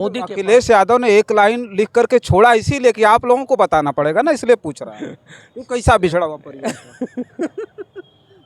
मोदी के अखिलेश यादव ने एक लाइन लिख करके छोड़ा इसीलिए कि आप लोगों को बताना पड़ेगा ना, इसलिए पूछ रहा है वो कैसा बिछड़ा हुआ परिवार था?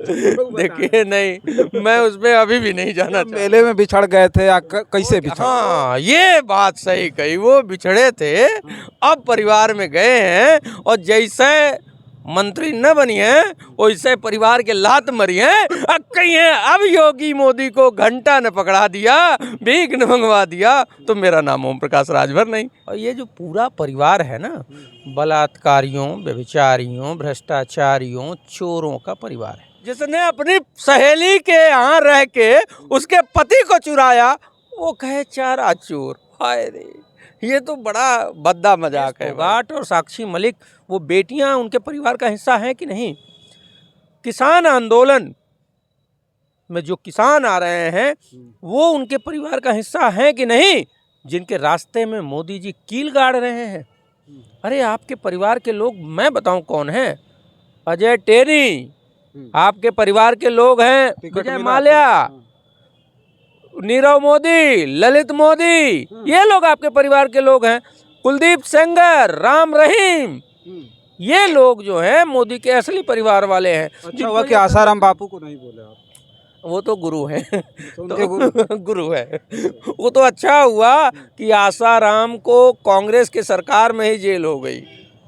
देखिए, नहीं, मैं उसमें अभी भी नहीं जाना चाहता। मेले में बिछड़ गए थे या कैसे बिछड़? हाँ, ये बात सही कही, वो बिछड़े थे, अब परिवार में गए हैं, और जैसे मंत्री न बनी है वैसे परिवार के लात मरी है। अब कहीं है, अब योगी मोदी को घंटा न पकड़ा दिया, भीख न मंगवा दिया, तो मेरा नाम ओम प्रकाश राजभर नहीं। और ये जो पूरा परिवार है ना, बलात्कारियों, व्यभिचारियों, भ्रष्टाचारियों, चोरों का परिवार है, जिसने अपनी सहेली के यहाँ रह के उसके पति को चुराया, वो कहे चारा चोर। हाय रे, ये तो बड़ा भद्दा मजाक है। फोगाट और साक्षी मलिक, वो बेटियां उनके परिवार का हिस्सा हैं कि नहीं? किसान आंदोलन में जो किसान आ रहे हैं वो उनके परिवार का हिस्सा हैं कि नहीं, जिनके रास्ते में मोदी जी कील गाड़ रहे हैं? अरे आपके परिवार के लोग मैं बताऊं कौन है? अजय टेरी आपके परिवार के लोग हैं, विजय माल्या, नीरव मोदी, ललित मोदी, ये लोग आपके परिवार के लोग हैं। कुलदीप सेंगर, राम रहीम, ये लोग जो हैं मोदी के असली परिवार वाले हैं। अच्छा हुआ कि आसाराम बापू को नहीं बोले आप, वो तो गुरु हैं, तो उनके गुरु है। वो तो अच्छा हुआ कि आसाराम को कांग्रेस की सरकार में ही जेल हो गई,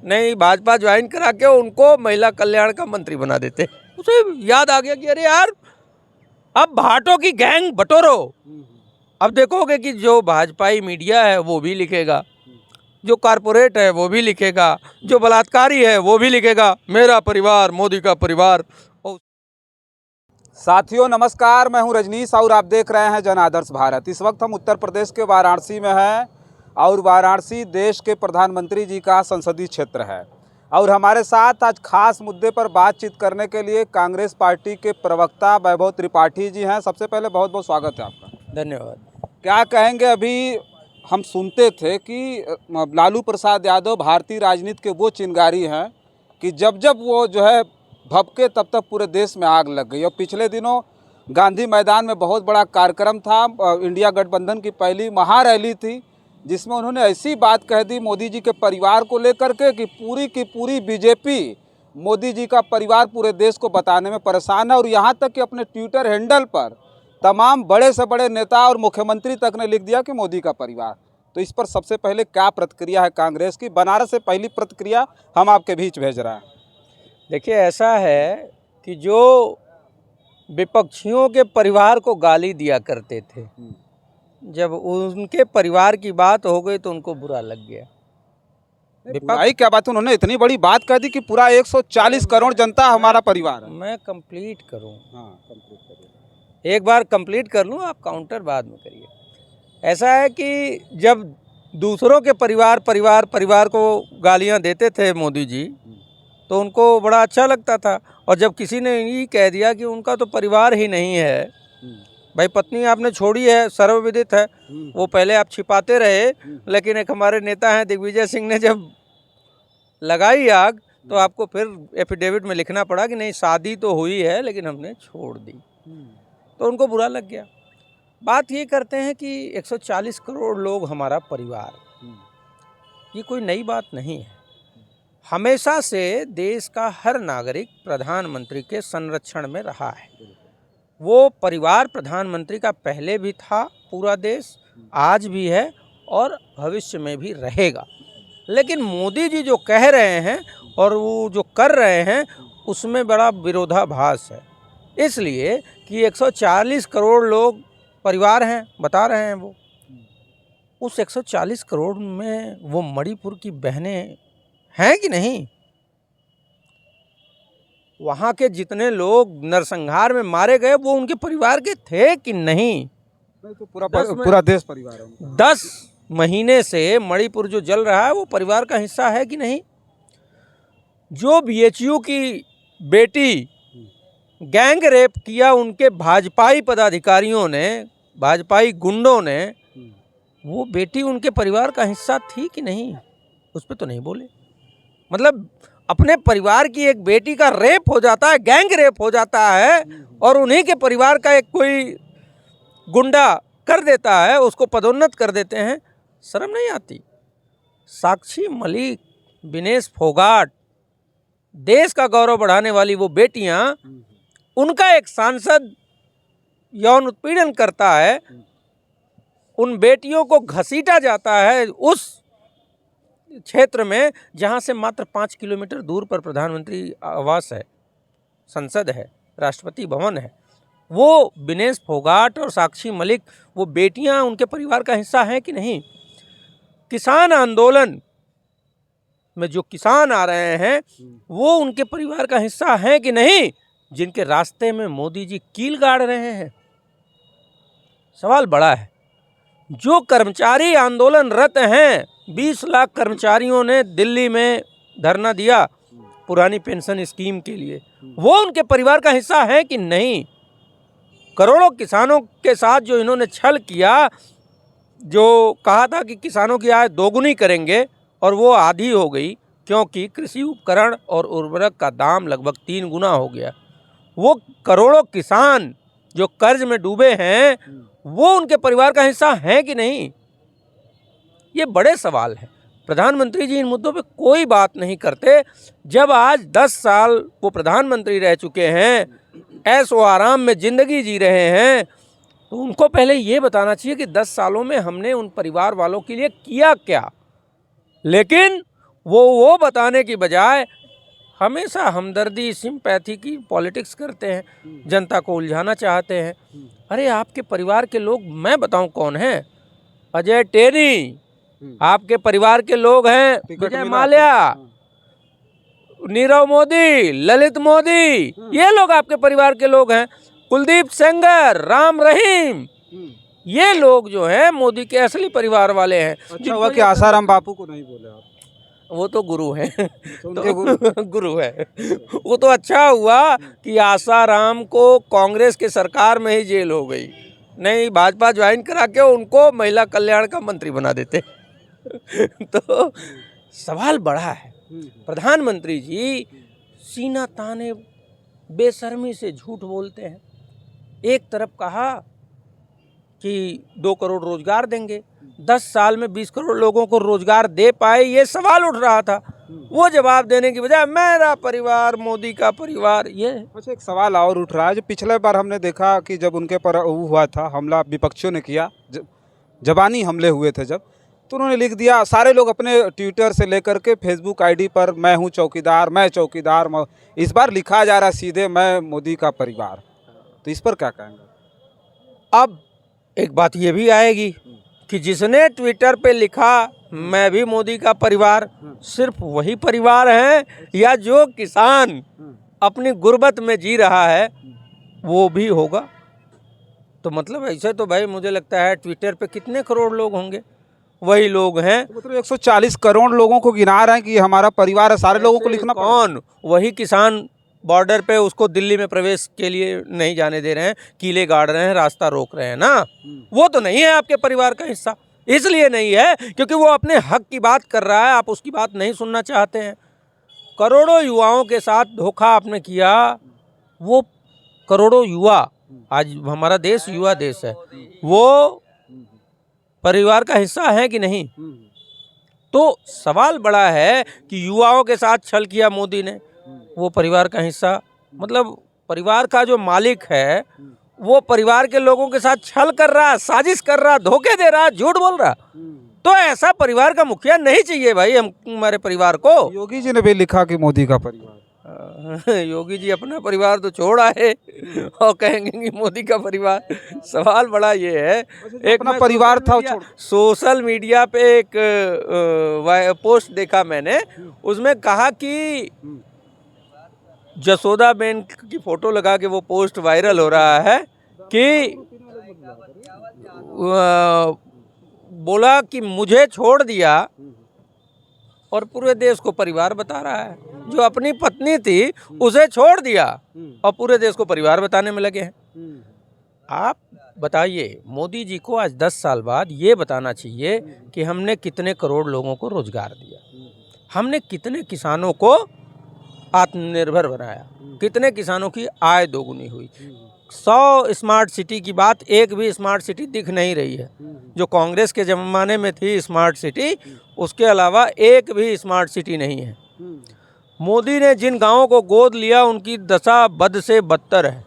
नहीं भाजपा ज्वाइन करा के उनको महिला कल्याण का मंत्री बना देते। उसे याद आ गया कि अरे यार, अब भाटों की गैंग बटोरो। अब देखोगे कि जो भाजपाई मीडिया है वो भी लिखेगा, जो कारपोरेट है वो भी लिखेगा, जो बलात्कारी है वो भी लिखेगा मेरा परिवार मोदी का परिवार। साथियों नमस्कार, मैं हूं रजनीश और आप देख रहे हैं जन आदर्श भारत। इस वक्त हम उत्तर प्रदेश के वाराणसी में हैं और वाराणसी देश के प्रधानमंत्री जी का संसदीय क्षेत्र है। और हमारे साथ आज खास मुद्दे पर बातचीत करने के लिए कांग्रेस पार्टी के प्रवक्ता वैभव त्रिपाठी जी हैं। सबसे पहले बहुत बहुत स्वागत है आपका। धन्यवाद। क्या कहेंगे, अभी हम सुनते थे कि लालू प्रसाद यादव भारतीय राजनीति के वो चिंगारी हैं कि जब जब वो जो है भभके तब तक पूरे देश में आग लग गई। और पिछले दिनों गांधी मैदान में बहुत बड़ा कार्यक्रम था, इंडिया गठबंधन की पहली महारैली थी, जिसमें उन्होंने ऐसी बात कह दी मोदी जी के परिवार को लेकर के कि पूरी की पूरी बीजेपी मोदी जी का परिवार पूरे देश को बताने में परेशान है। और यहाँ तक कि अपने ट्विटर हैंडल पर तमाम बड़े से बड़े नेता और मुख्यमंत्री तक ने लिख दिया कि मोदी का परिवार। तो इस पर सबसे पहले क्या प्रतिक्रिया है कांग्रेस की? बनारस से पहली प्रतिक्रिया हम आपके बीच भेज रहे हैं। देखिए, ऐसा है कि जो विपक्षियों के परिवार को गाली दिया करते थे, जब उनके परिवार की बात हो गई तो उनको बुरा लग गया। बुराई क्या बात, उन्होंने इतनी बड़ी बात कह दी कि पूरा 140 करोड़ जनता हमारा परिवार है। मैं कंप्लीट करूं? हाँ, कंप्लीट करिए। एक बार कंप्लीट कर लूं, आप काउंटर बाद में करिए। ऐसा है कि जब दूसरों के परिवार को गालियां देते थे मोदी जी, तो उनको बड़ा अच्छा लगता था। और जब किसी ने ये कह दिया कि उनका तो परिवार ही नहीं है, भाई पत्नी आपने छोड़ी है, सर्वविदित है, वो पहले आप छिपाते रहे, लेकिन एक हमारे नेता हैं दिग्विजय सिंह ने जब लगाई आग तो आपको फिर एफिडेविट में लिखना पड़ा कि नहीं, शादी तो हुई है लेकिन हमने छोड़ दी, तो उनको बुरा लग गया। बात ये करते हैं कि 140 करोड़ लोग हमारा परिवार, ये कोई नई बात नहीं है। हमेशा से देश का हर नागरिक प्रधानमंत्री के संरक्षण में रहा है। वो परिवार प्रधानमंत्री का पहले भी था, पूरा देश आज भी है और भविष्य में भी रहेगा। लेकिन मोदी जी जो कह रहे हैं और वो जो कर रहे हैं उसमें बड़ा विरोधाभास है, इसलिए कि 140 करोड़ लोग परिवार हैं बता रहे हैं। वो उस 140 करोड़ में वो मणिपुर की बहनें हैं कि नहीं? वहाँ के जितने लोग नरसंहार में मारे गए वो उनके परिवार के थे कि नहीं? तो पूरा देश परिवार है। 10 महीने से मणिपुर जो जल रहा है वो परिवार का हिस्सा है कि नहीं? जो बीएचयू की बेटी गैंग रेप किया उनके भाजपाई पदाधिकारियों ने, भाजपाई गुंडों ने, वो बेटी उनके परिवार का हिस्सा थी कि नहीं? उस पर तो नहीं बोले। मतलब अपने परिवार की एक बेटी का रेप हो जाता है, गैंग रेप हो जाता है, और उन्हीं के परिवार का एक कोई गुंडा कर देता है, उसको पदोन्नत कर देते हैं, शर्म नहीं आती? साक्षी मलिक, विनेश फोगाट, देश का गौरव बढ़ाने वाली वो बेटियां, उनका एक सांसद यौन उत्पीड़न करता है, उन बेटियों को घसीटा जाता है उस क्षेत्र में जहां से मात्र 5 किलोमीटर दूर पर प्रधानमंत्री आवास है, संसद है, राष्ट्रपति भवन है। वो विनेश फोगाट और साक्षी मलिक, वो बेटियां उनके परिवार का हिस्सा हैं कि नहीं? किसान आंदोलन में जो किसान आ रहे हैं वो उनके परिवार का हिस्सा हैं कि नहीं, जिनके रास्ते में मोदी जी कील गाड़ रहे हैं? सवाल बड़ा है। जो कर्मचारी आंदोलनरत हैं, 20 लाख कर्मचारियों ने दिल्ली में धरना दिया पुरानी पेंशन स्कीम के लिए, वो उनके परिवार का हिस्सा है कि नहीं? करोड़ों किसानों के साथ जो इन्होंने छल किया, जो कहा था कि किसानों की आय दोगुनी करेंगे और वो आधी हो गई, क्योंकि कृषि उपकरण और उर्वरक का दाम लगभग 3 गुना हो गया। वो करोड़ों किसान जो कर्ज में डूबे हैं, वो उनके परिवार का हिस्सा हैं कि नहीं? ये बड़े सवाल हैं। प्रधानमंत्री जी इन मुद्दों पे कोई बात नहीं करते। जब आज 10 साल वो प्रधानमंत्री रह चुके हैं, ऐशो आराम में ज़िंदगी जी रहे हैं, तो उनको पहले ये बताना चाहिए कि 10 सालों में हमने उन परिवार वालों के लिए किया क्या। लेकिन वो बताने की बजाय हमेशा हमदर्दी, सिंपैथी की पॉलिटिक्स करते हैं, जनता को उलझाना चाहते हैं। अरे आपके परिवार के लोग मैं बताऊं कौन है? अजय टेनी आपके परिवार के लोग हैं, विजय माल्या, नीरव मोदी, ललित मोदी, ये लोग आपके परिवार के लोग हैं। कुलदीप सेंगर, राम रहीम, ये लोग जो हैं मोदी के असली परिवार वाले हैं। अच्छा हुआ कि आसाराम बापू को नहीं बोले आप। वो तो गुरु हैं, उनके गुरु है। वो तो अच्छा हुआ कि आसाराम को कांग्रेस के सरकार में ही जेल हो गई, नहीं भाजपा ज्वाइन करा के उनको महिला कल्याण का मंत्री बना देते। तो सवाल बड़ा है। प्रधानमंत्री जी सीना ताने बेशर्मी से झूठ बोलते हैं। एक तरफ कहा कि 2 करोड़ रोजगार देंगे, 10 साल में 20 करोड़ लोगों को रोजगार दे पाए, ये सवाल उठ रहा था। वो जवाब देने की बजाय मेरा परिवार, मोदी का परिवार, ये। अच्छा, एक सवाल और उठ रहा है। जो पिछले बार हमने देखा कि जब उनके पर हुआ था हमला, विपक्षियों ने किया, जबानी हमले हुए थे जब, तो उन्होंने लिख दिया, सारे लोग अपने ट्विटर से लेकर के फेसबुक आईडी पर मैं हूँ चौकीदार, मैं चौकीदार। इस बार लिखा जा रहा सीधे मैं मोदी का परिवार। तो इस पर क्या कहेंगे? अब एक बात ये भी आएगी कि जिसने ट्विटर पे लिखा मैं भी मोदी का परिवार, सिर्फ वही परिवार है, या जो किसान अपनी गुर्बत में जी रहा है वो भी होगा? तो मतलब ऐसे तो भाई मुझे लगता है ट्विटर पे कितने करोड़ लोग होंगे, वही लोग हैं। तो मतलब 140 करोड़ लोगों को गिना रहे हैं कि हमारा परिवार है, सारे लोगों को लिखना कौन? वही किसान बॉर्डर पे उसको दिल्ली में प्रवेश के लिए नहीं जाने दे रहे हैं, कीले गाड़ रहे हैं, रास्ता रोक रहे हैं ना, वो तो नहीं है आपके परिवार का हिस्सा। इसलिए नहीं है क्योंकि वो अपने हक की बात कर रहा है, आप उसकी बात नहीं सुनना चाहते हैं। करोड़ों युवाओं के साथ धोखा आपने किया। वो करोड़ों युवा, आज हमारा देश युवा देश है, वो परिवार का हिस्सा है कि नहीं? तो सवाल बड़ा है कि युवाओं के साथ छल किया मोदी ने, वो परिवार का हिस्सा, मतलब परिवार का जो मालिक है वो परिवार के लोगों के साथ छल कर रहा, साजिश कर रहा, धोखे दे रहा, झूठ बोल रहा। तो ऐसा परिवार का मुखिया नहीं चाहिए भाई हमारे परिवार को। योगी जी ने भी लिखा कि मोदी का परिवार। योगी जी अपना परिवार तो छोड़ आए और कहेंगे कि मोदी का परिवार। सवाल बड़ा ये है, एक अपना परिवार था सोशल मीडिया पे एक पोस्ट देखा मैंने, उसमें कहा कि जसोदा बेन की फोटो लगा के वो पोस्ट वायरल हो रहा है कि बोला कि मुझे छोड़ दिया और पूरे देश को परिवार बता रहा है। जो अपनी पत्नी थी उसे छोड़ दिया और पूरे देश को परिवार बताने में लगे हैं। आप बताइए, मोदी जी को आज 10 साल बाद ये बताना चाहिए कि हमने कितने करोड़ लोगों को रोजगार दिया, हमने कितने किसानों को आत्मनिर्भर बनाया, कितने किसानों की आय दोगुनी हुई। 100 स्मार्ट सिटी की बात, एक भी स्मार्ट सिटी दिख नहीं रही है। जो कांग्रेस के ज़माने में थी स्मार्ट सिटी, उसके अलावा एक भी स्मार्ट सिटी नहीं है। मोदी ने जिन गांवों को गोद लिया उनकी दशा बद से बदतर है।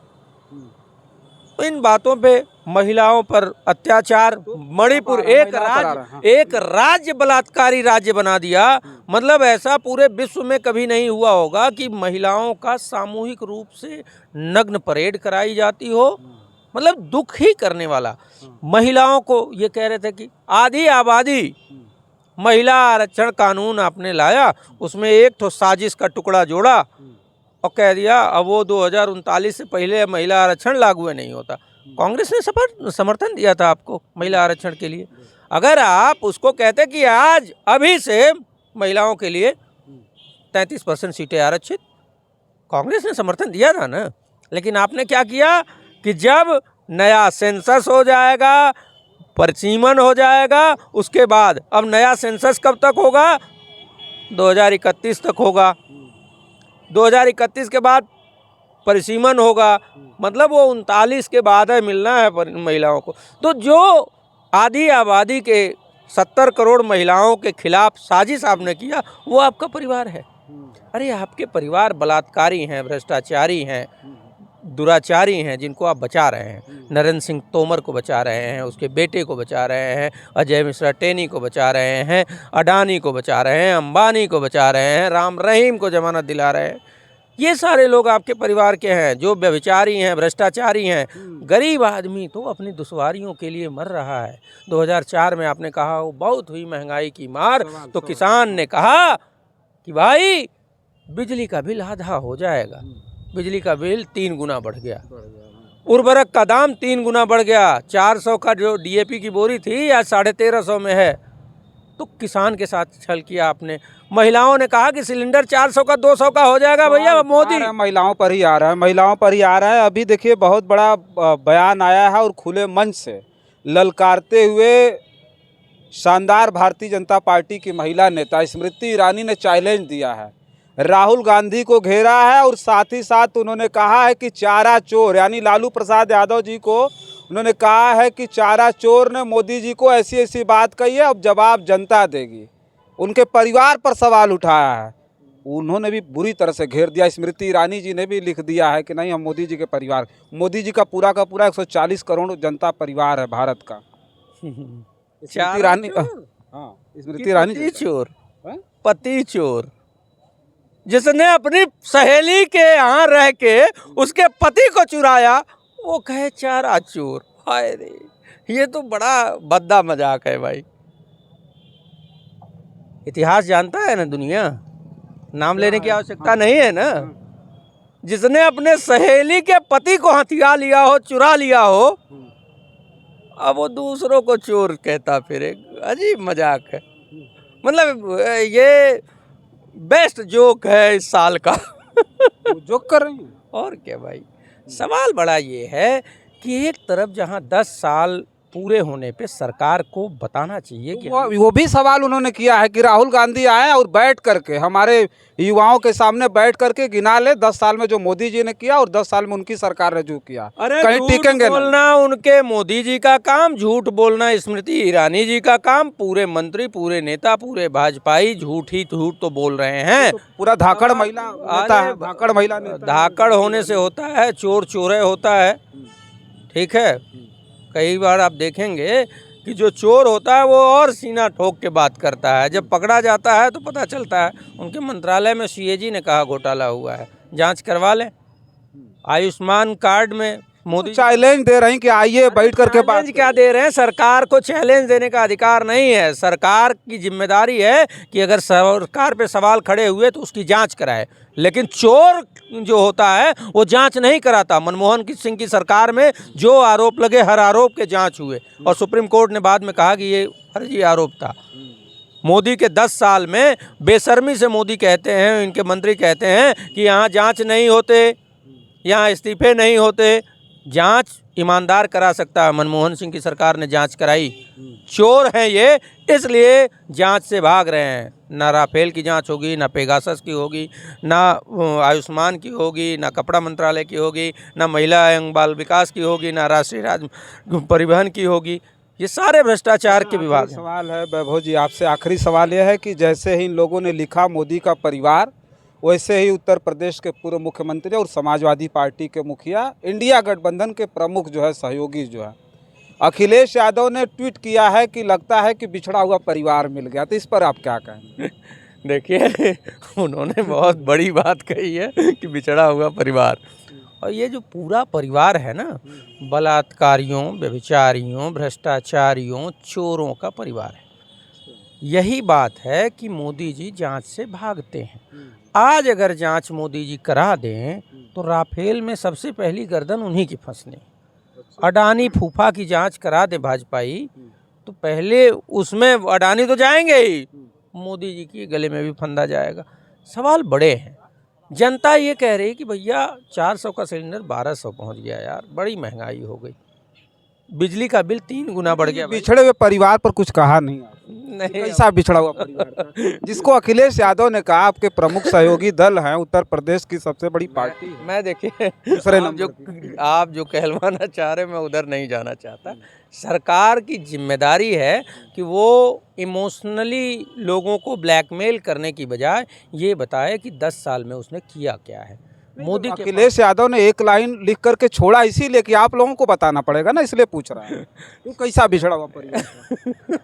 तो इन बातों पे महिलाओं पर अत्याचार, मणिपुर एक राज्य बलात्कारी राज्य बना दिया। मतलब ऐसा पूरे विश्व में कभी नहीं हुआ होगा कि महिलाओं का सामूहिक रूप से नग्न परेड कराई जाती हो। मतलब दुख ही करने वाला। महिलाओं को ये कह रहे थे कि आधी आबादी, महिला आरक्षण कानून आपने लाया, उसमें एक तो साजिश का टुकड़ा जोड़ा और कह दिया अब वो 2039 से पहले महिला आरक्षण लागू नहीं होता। कांग्रेस ने समर्थन दिया था आपको महिला आरक्षण के लिए। अगर आप उसको कहते कि आज अभी से महिलाओं के लिए 33% सीटें आरक्षित, कांग्रेस ने समर्थन दिया था ना। लेकिन आपने क्या किया कि जब नया सेंसस हो जाएगा, परिसीमन हो जाएगा, उसके बाद अब नया सेंसस कब तक होगा? 2031 तक होगा। 2031 के बाद परिसीमन होगा, मतलब वो 39 के बाद है मिलना है महिलाओं को। तो जो आधी आबादी के 70 करोड़ महिलाओं के खिलाफ साजिश आपने किया, वो आपका परिवार है। अरे आपके परिवार बलात्कारी हैं, भ्रष्टाचारी हैं, दुराचारी हैं, जिनको आप बचा रहे हैं। नरेंद्र सिंह तोमर को बचा रहे हैं, उसके बेटे को बचा रहे हैं, अजय मिश्रा टेनी को बचा रहे हैं, अडानी को बचा रहे हैं, अंबानी को बचा रहे हैं, राम रहीम को जमानत दिला रहे हैं। ये सारे लोग आपके परिवार के हैं जो व्यभिचारी हैं, भ्रष्टाचारी हैं। गरीब आदमी तो अपनी दुश्वारियों के लिए मर रहा है। 2004 में आपने कहा वो बहुत हुई महंगाई की मार, तो किसान ने कहा कि भाई बिजली का बिल आधा हो जाएगा। बिजली का बिल 3 गुना बढ़ गया, उर्वरक का दाम 3 गुना बढ़ गया। 400 का जो DAP की बोरी थी आज 1350 में है। तो किसान के साथ छल किया आपने। महिलाओं ने कहा कि सिलेंडर 400 का 200 का हो जाएगा। भैया मोदी महिलाओं पर ही आ रहा है, महिलाओं पर ही आ रहा है। अभी देखिए बहुत बड़ा बयान आया है और खुले मंच से ललकारते हुए शानदार भारतीय जनता पार्टी की महिला नेता स्मृति ईरानी ने चैलेंज दिया है, राहुल गांधी को घेरा है और साथ ही साथ उन्होंने कहा है कि चारा चोर यानी लालू प्रसाद यादव जी को उन्होंने कहा है कि चारा चोर ने मोदी जी को ऐसी ऐसी बात कही है, अब जवाब जनता देगी। उनके परिवार पर सवाल उठाया है, उन्होंने भी बुरी तरह से घेर दिया। स्मृति ईरानी जी ने भी लिख दिया है कि नहीं, हम मोदी जी के परिवार, मोदी जी का पूरा 140 करोड़ जनता परिवार है भारत का। स्मृति ईरानी, हाँ स्मृति ईरानी चोर, पति चोर, जिसने अपनी सहेली के यहाँ रह के उसके पति को चुराया, वो कहे चारा चोर। हाय रे, ये तो बड़ा भद्दा मजाक है भाई। इतिहास जानता है ना दुनिया, नाम लेने की आवश्यकता नहीं है ना। जिसने अपने सहेली के पति को हथिया लिया हो, चुरा लिया हो, अब वो दूसरों को चोर कहता फिरे। अजीब मजाक है। मतलब ये बेस्ट जोक है इस साल का। जोक कर रहे हैं और क्या भाई। सवाल बड़ा ये है कि एक तरफ जहां 10 साल पूरे होने पे सरकार को बताना चाहिए कि वो भी सवाल उन्होंने किया है कि राहुल गांधी आए और बैठ करके हमारे युवाओं के सामने बैठ करके गिना ले 10 साल में जो मोदी जी ने किया और 10 साल में उनकी सरकार ने जो किया। अरे कहीं टिकेंगे बोलना उनके मोदी जी का काम, झूठ बोलना स्मृति ईरानी जी का काम। पूरे मंत्री, पूरे नेता, पूरे भाजपाई झूठ तो बोल रहे हैं। तो पूरा धाकड़ महिला नेता है, धाकड़ महिला नेता। धाकड़ होने से होता है, चोर चोरे होता है, ठीक है। कई बार आप देखेंगे कि जो चोर होता है वो और सीना ठोक के बात करता है, जब पकड़ा जाता है तो पता चलता है। उनके मंत्रालय में CAG ने कहा घोटाला हुआ है, जांच करवा लें। आयुष्मान कार्ड में मोदी चैलेंज दे रहे हैं कि आइए बैठ करके बात। क्या दे रहे हैं? सरकार को चैलेंज देने का अधिकार नहीं है। सरकार की जिम्मेदारी है कि अगर सरकार पे सवाल खड़े हुए तो उसकी जांच कराए, लेकिन चोर जो होता है वो जांच नहीं कराता। मनमोहन सिंह की सरकार में जो आरोप लगे हर आरोप के जांच हुए और सुप्रीम कोर्ट ने बाद में कहा कि ये फर्जी आरोप था। मोदी के 10 साल में बेशर्मी से मोदी कहते हैं, इनके मंत्री कहते हैं कि यहाँ जांच नहीं होते, यहाँ इस्तीफे नहीं होते। जांच ईमानदार करा सकता है। मनमोहन सिंह की सरकार ने जांच कराई, चोर हैं ये, इसलिए जांच से भाग रहे हैं। ना राफेल की जांच होगी, ना पेगासस की होगी, ना आयुष्मान की होगी, ना कपड़ा मंत्रालय की होगी, ना महिला एवं बाल विकास की होगी, ना राष्ट्रीय परिवहन की होगी। ये सारे भ्रष्टाचार के विभाग हैं। सवाल है वैभव जी, आपसे आखिरी सवाल यह है कि जैसे ही इन लोगों ने लिखा मोदी का परिवार, वैसे ही उत्तर प्रदेश के पूर्व मुख्यमंत्री और समाजवादी पार्टी के मुखिया, इंडिया गठबंधन के प्रमुख जो है सहयोगी जो है अखिलेश यादव ने ट्वीट किया है कि लगता है कि बिछड़ा हुआ परिवार मिल गया। तो इस पर आप क्या कहेंगे? देखिए, उन्होंने बहुत बड़ी बात कही है कि बिछड़ा हुआ परिवार। और ये जो पूरा परिवार है ना, बलात्कारियों, व्यभिचारियों, भ्रष्टाचारियों, चोरों का परिवार है। यही बात है कि मोदी जी जांच से भागते हैं। आज अगर जांच मोदी जी करा दें तो राफेल में सबसे पहली गर्दन उन्हीं की फंसनी। अडानी फूफा की जांच करा दे भाजपाई तो पहले उसमें अडानी तो जाएंगे ही, मोदी जी के गले में भी फंदा जाएगा। सवाल बड़े हैं। जनता ये कह रही कि भैया 400 का सिलेंडर 1200 पहुंच गया यार, बड़ी महंगाई हो गई, बिजली का बिल 3 गुना बढ़ गया। बिछड़े हुए परिवार पर कुछ कहा नहीं नहीं, कैसा बिछड़ा हुआ परिवार था? जिसको अखिलेश यादव ने कहा आपके प्रमुख सहयोगी दल हैं, उत्तर प्रदेश की सबसे बड़ी पार्टी है। मैं देखिए, दूसरे आप जो कहलवाना चाह रहे, मैं उधर नहीं जाना चाहता। सरकार की जिम्मेदारी है कि वो इमोशनली लोगों को ब्लैकमेल करने की बजाय ये बताए कि 10 साल में उसने किया क्या है। मोदी के अखिलेश यादव ने एक लाइन लिख करके छोड़ा इसीलिए कि आप लोगों को बताना पड़ेगा ना, इसलिए पूछ रहा है तो कैसा बिछड़ा हुआ परिवार था?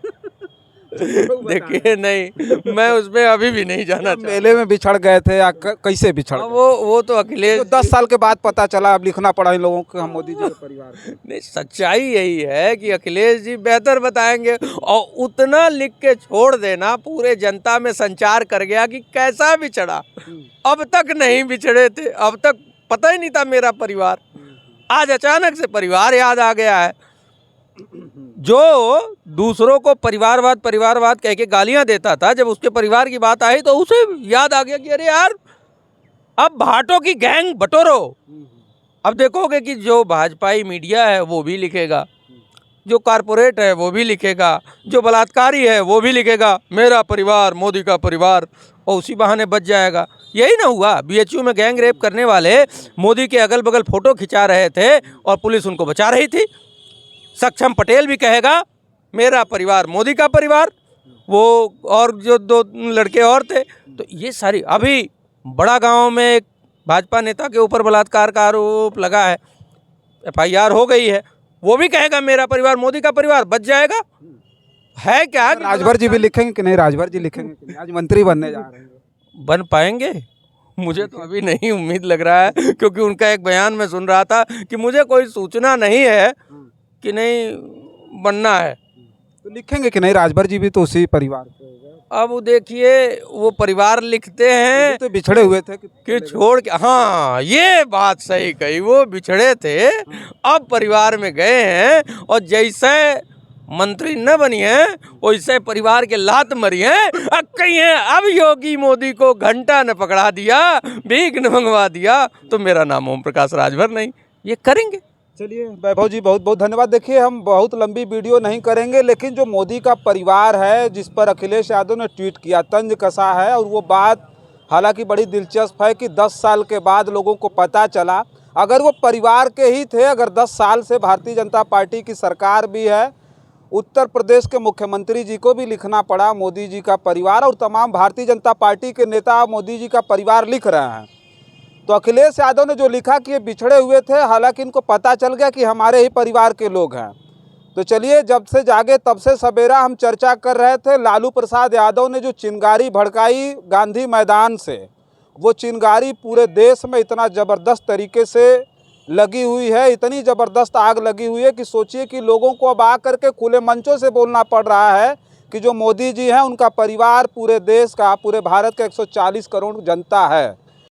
देखिए, नहीं, मैं उसमें अभी भी नहीं जाना चाहता। मेले में बिछड़ गए थे या कैसे बिछड़ गए? वो तो अखिलेश 10 साल के बाद पता चला, अब लिखना पड़ा इन लोगों को हम मोदी जी के परिवार को। नहीं, सच्चाई यही है कि अखिलेश जी बेहतर बताएंगे। और उतना लिख के छोड़ देना पूरे जनता में संचार कर गया कि कैसा बिछड़ा। अब तक नहीं बिछड़े थे, अब तक पता ही नहीं था मेरा परिवार, आज अचानक से परिवार याद आ गया है। जो दूसरों को परिवारवाद कह के गालियां देता था, जब उसके परिवार की बात आई तो उसे याद आ गया कि अरे यार, अब भाटों की गैंग बटोरो। अब देखोगे कि जो भाजपाई मीडिया है वो भी लिखेगा, जो कारपोरेट है वो भी लिखेगा, जो बलात्कारी है वो भी लिखेगा मेरा परिवार, मोदी का परिवार, और उसी बहाने बच जाएगा। यही ना हुआ, बीएचयू में गैंग रेप करने वाले मोदी के अगल बगल फोटो खिंचा रहे थे और पुलिस उनको बचा रही थी। सक्षम पटेल भी कहेगा मेरा परिवार, मोदी का परिवार, वो और जो 2 लड़के और थे। तो ये सारी, अभी बड़ा गांव में एक भाजपा नेता के ऊपर बलात्कार का आरोप लगा है, FIR हो गई है, वो भी कहेगा मेरा परिवार, मोदी का परिवार, बच जाएगा। है क्या? राजभर जी भी लिखेंगे कि नहीं? राजभर जी लिखेंगे कि नहीं? आज मंत्री बनने जा रहे हैं। बन पाएंगे? मुझे तो अभी नहीं उम्मीद लग रहा है, क्योंकि उनका एक बयान में सुन रहा था कि मुझे कोई सूचना नहीं है कि नहीं बनना है। तो लिखेंगे कि नहीं? राजभर जी भी तो उसी परिवार के। अब वो देखिए, वो परिवार लिखते हैं तो बिछड़े हुए थे कि छोड़ के, हाँ ये बात सही कही, वो बिछड़े थे अब परिवार में गए हैं, और जैसे मंत्री न बनी है वैसे परिवार के लात मरी है। अब कहीं है, अब योगी मोदी को घंटा न पकड़ा दिया, भीख न मंगवा दिया तो मेरा नाम ओम प्रकाश राजभर नहीं। ये करेंगे। चलिए वैभव जी, बहुत बहुत धन्यवाद। देखिए, हम बहुत लंबी वीडियो नहीं करेंगे, लेकिन जो मोदी का परिवार है जिस पर अखिलेश यादव ने ट्वीट किया, तंज कसा है। और वो बात हालांकि बड़ी दिलचस्प है कि 10 साल के बाद लोगों को पता चला। अगर वो परिवार के ही थे, अगर 10 साल से भारतीय जनता पार्टी की सरकार भी है, उत्तर प्रदेश के मुख्यमंत्री जी को भी लिखना पड़ा मोदी जी का परिवार, और तमाम भारतीय जनता पार्टी के नेता मोदी जी का परिवार लिख रहे हैं, तो अखिलेश यादव ने जो लिखा कि ये बिछड़े हुए थे, हालांकि इनको पता चल गया कि हमारे ही परिवार के लोग हैं। तो चलिए, जब से जागे तब से सवेरा हम चर्चा कर रहे थे, लालू प्रसाद यादव ने जो चिंगारी भड़काई गांधी मैदान से, वो चिंगारी पूरे देश में इतना ज़बरदस्त तरीके से लगी हुई है, इतनी ज़बरदस्त आग लगी हुई है कि सोचिए कि लोगों को अब आ करके खुले मंचों से बोलना पड़ रहा है कि जो मोदी जी हैं उनका परिवार पूरे देश का, पूरे भारत का 140 करोड़ जनता है